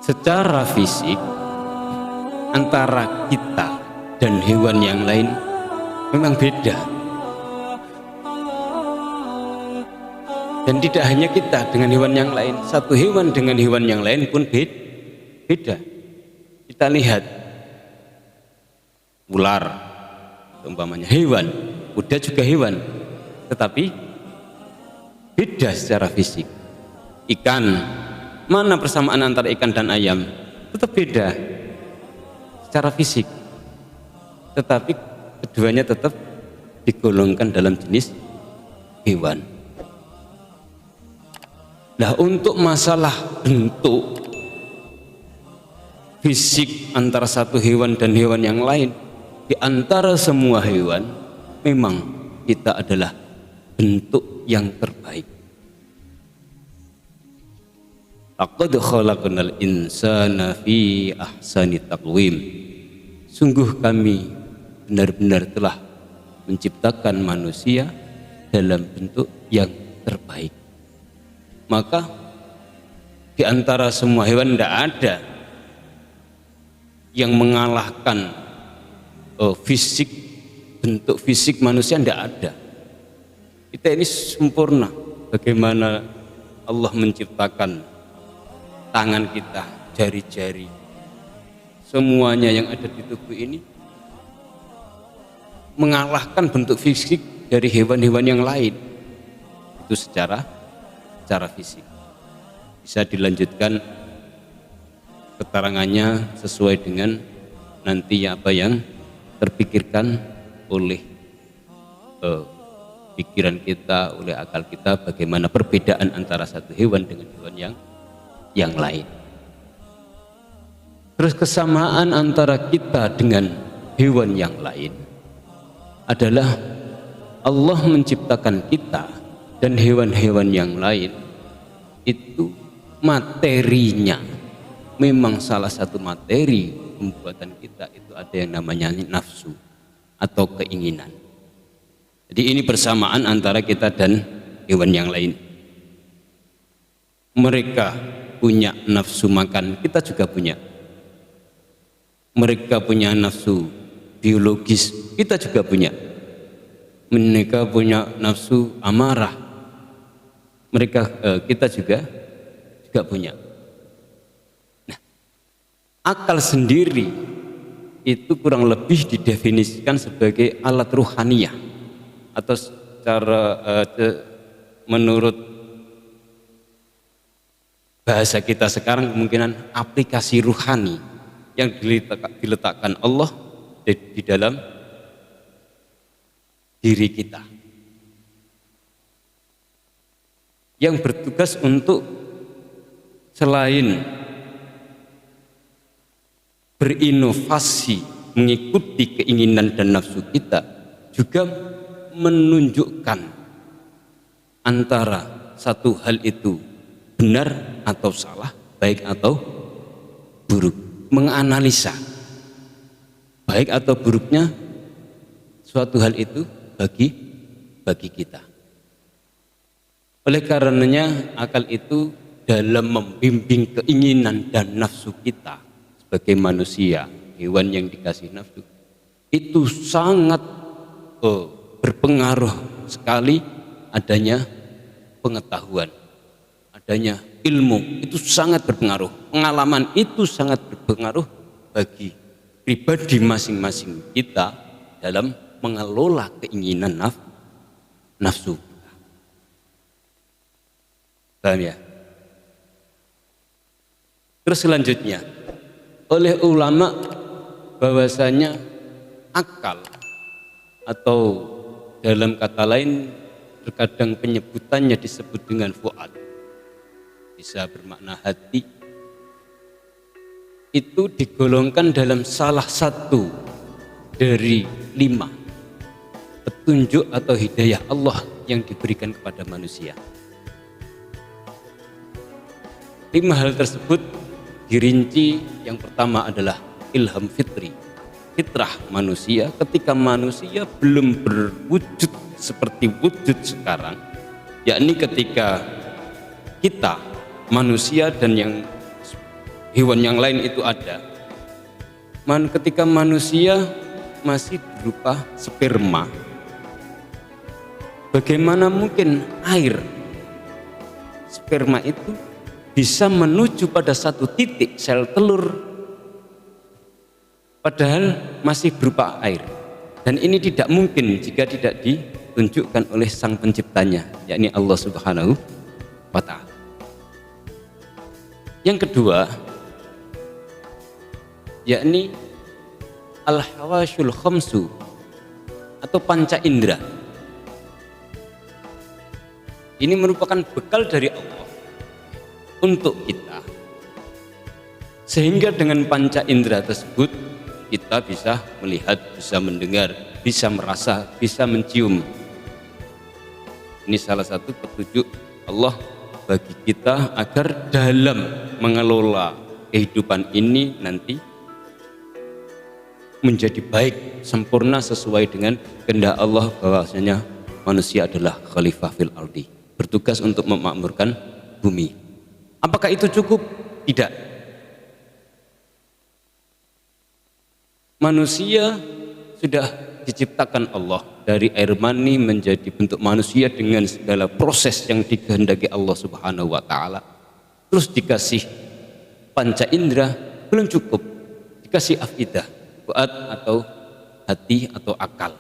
secara fisik antara kita dan hewan yang lain memang beda. Dan tidak hanya kita dengan hewan yang lain, satu hewan dengan hewan yang lain pun beda. Kita lihat ular, umpamanya hewan, kuda juga hewan, tetapi beda secara fisik. Ikan, mana persamaan antara ikan dan ayam? Tetap beda secara fisik, tetapi keduanya tetap digolongkan dalam jenis hewan. Nah, untuk masalah bentuk fisik antara satu hewan dan hewan yang lain, di antara semua hewan memang kita adalah bentuk yang terbaik. Laqad khalaqnal insana fi ahsani taqwim. Sungguh kami benar-benar telah menciptakan manusia dalam bentuk yang terbaik. Maka di antara semua hewan tidak ada yang mengalahkan fisik, bentuk fisik manusia, tidak ada. Kita ini sempurna. Bagaimana Allah menciptakan tangan kita, jari-jari, semuanya yang ada di tubuh ini mengalahkan bentuk fisik dari hewan-hewan yang lain. Itu secara fisik. Bisa dilanjutkan keterangannya sesuai dengan nanti apa yang terpikirkan oleh pikiran kita, oleh akal kita, bagaimana perbedaan antara satu hewan dengan hewan yang lain. Terus kesamaan antara kita dengan hewan yang lain adalah Allah menciptakan kita dan hewan-hewan yang lain itu materinya memang salah satu materi pembuatan kita itu ada yang namanya nafsu atau keinginan. Jadi ini persamaan antara kita dan hewan yang lain. Mereka punya nafsu makan, kita juga punya. Mereka punya nafsu biologis, kita juga punya. Mereka punya nafsu amarah, kita juga punya. Nah, akal sendiri itu kurang lebih didefinisikan sebagai alat ruhaniyah atau secara menurut bahasa kita sekarang kemungkinan aplikasi ruhani yang diletakkan Allah di dalam diri kita, yang bertugas untuk selain berinovasi mengikuti keinginan dan nafsu kita, juga menunjukkan antara satu hal itu benar atau salah, baik atau buruk, menganalisa baik atau buruknya suatu hal itu bagi kita. Oleh karenanya akal itu dalam membimbing keinginan dan nafsu kita sebagai manusia, hewan yang dikasih nafsu, itu sangat berpengaruh sekali adanya pengetahuan, adanya ilmu, itu sangat berpengaruh. Pengalaman itu sangat berpengaruh bagi pribadi masing-masing kita dalam mengelola keinginan nafsu. Paham ya? Terus selanjutnya oleh ulama bahwasanya akal atau dalam kata lain terkadang penyebutannya disebut dengan fuad, bisa bermakna hati, itu digolongkan dalam salah satu dari 5 petunjuk atau hidayah Allah yang diberikan kepada manusia. 5 hal tersebut dirinci. Yang pertama adalah ilham fitri, fitrah manusia ketika manusia belum berwujud seperti wujud sekarang, yakni ketika kita manusia dan yang hewan yang lain itu ada. Ketika manusia masih berupa sperma, bagaimana mungkin air sperma itu bisa menuju pada satu titik sel telur padahal masih berupa air? Dan ini tidak mungkin jika tidak ditunjukkan oleh sang penciptanya, yakni Allah Subhanahu wa Ta'ala. Yang kedua, yakni al-hawasul khamsu atau panca indera. Ini merupakan bekal dari Allah untuk kita, sehingga dengan panca indera tersebut kita bisa melihat, bisa mendengar, bisa merasa, bisa mencium. Ini salah satu petunjuk Allah bagi kita agar dalam mengelola kehidupan ini nanti menjadi baik, sempurna sesuai dengan kehendak Allah, bahwasanya manusia adalah khalifah fil ardi, bertugas untuk memakmurkan bumi. Apakah itu cukup? Tidak. Manusia sudah diciptakan Allah dari air mani menjadi bentuk manusia dengan segala proses yang dikehendaki Allah Subhanahu wa Ta'ala. Terus dikasih panca indera, belum cukup, dikasih afidah, fuad atau hati atau akal,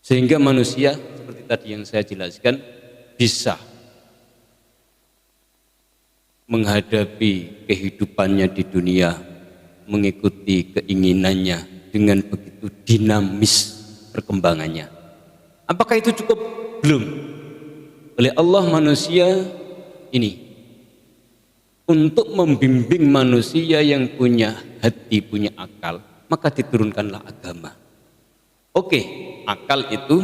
sehingga manusia seperti tadi yang saya jelaskan bisa menghadapi kehidupannya di dunia, mengikuti keinginannya dengan begitu dinamis perkembangannya. Apakah itu cukup? Belum. Oleh Allah manusia ini untuk membimbing manusia yang punya hati, punya akal, maka diturunkanlah agama. Oke, akal itu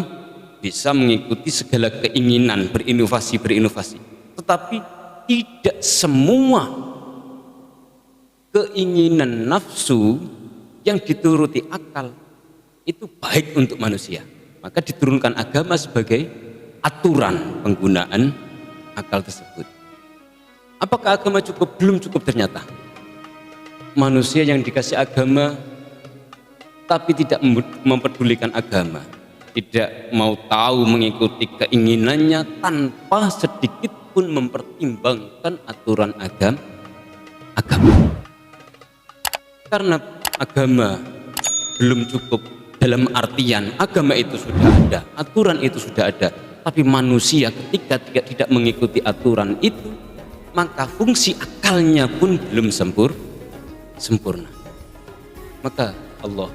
bisa mengikuti segala keinginan, berinovasi. Tetapi tidak semua keinginan nafsu yang dituruti akal itu baik untuk manusia. Maka diturunkan agama sebagai aturan penggunaan akal tersebut. Apakah agama cukup? Belum cukup ternyata. Manusia yang dikasih agama tapi tidak mempedulikan agama, tidak mau tahu mengikuti keinginannya tanpa sedikit pun mempertimbangkan aturan agama. Karena agama belum cukup, dalam artian agama itu sudah ada, aturan itu sudah ada, tapi manusia ketika tidak mengikuti aturan itu, maka fungsi akalnya pun belum sempurna. Maka Allah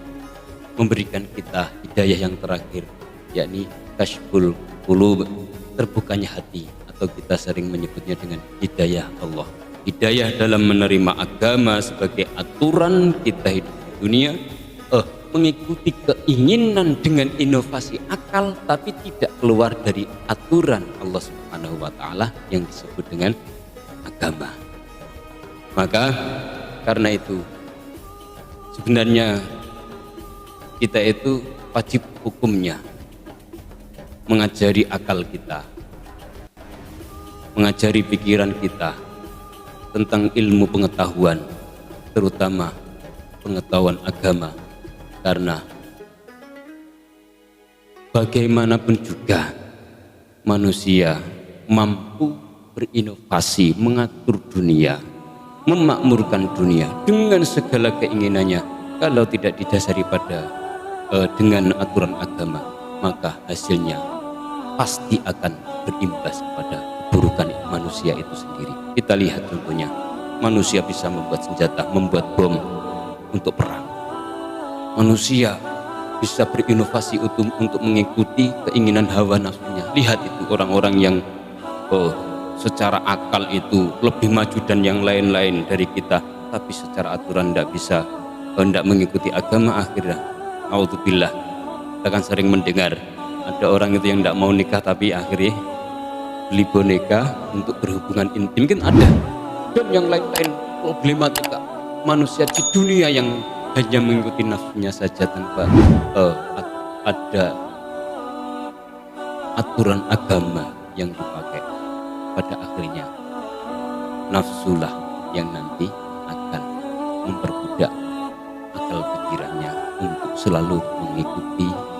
memberikan kita hidayah yang terakhir, yakni kashful qulub, terbukanya hati, atau kita sering menyebutnya dengan hidayah Allah. Hidayah dalam menerima agama sebagai aturan kita hidup di dunia, mengikuti keinginan dengan inovasi akal, tapi tidak keluar dari aturan Allah Subhanahu wa Ta'ala yang disebut dengan agama. Maka karena itu sebenarnya kita itu wajib hukumnya mengajari akal kita, mengajari pikiran kita tentang ilmu pengetahuan, terutama pengetahuan agama. Karena bagaimanapun juga manusia mampu berinovasi, mengatur dunia, memakmurkan dunia dengan segala keinginannya. Kalau tidak didasari dengan aturan agama, maka hasilnya pasti akan berimbas pada keburukan manusia itu sendiri. Kita lihat contohnya, manusia bisa membuat senjata, membuat bom untuk perang. Manusia bisa berinovasi untuk mengikuti keinginan hawa nafsunya. Lihat itu orang-orang yang secara akal itu lebih maju dan yang lain-lain dari kita, tapi secara aturan tidak mengikuti agama. Akhirnya naudzubillah, kita kan sering mendengar ada orang itu yang tidak mau nikah tapi akhirnya beli boneka untuk berhubungan intim, mungkin ada, dan yang lain-lain. Problematika manusia di dunia yang hanya mengikuti nafsunya saja tanpa ada aturan agama yang dipakai, pada akhirnya nafsulah yang nanti akan memperbudak akal pikirannya untuk selalu mengikuti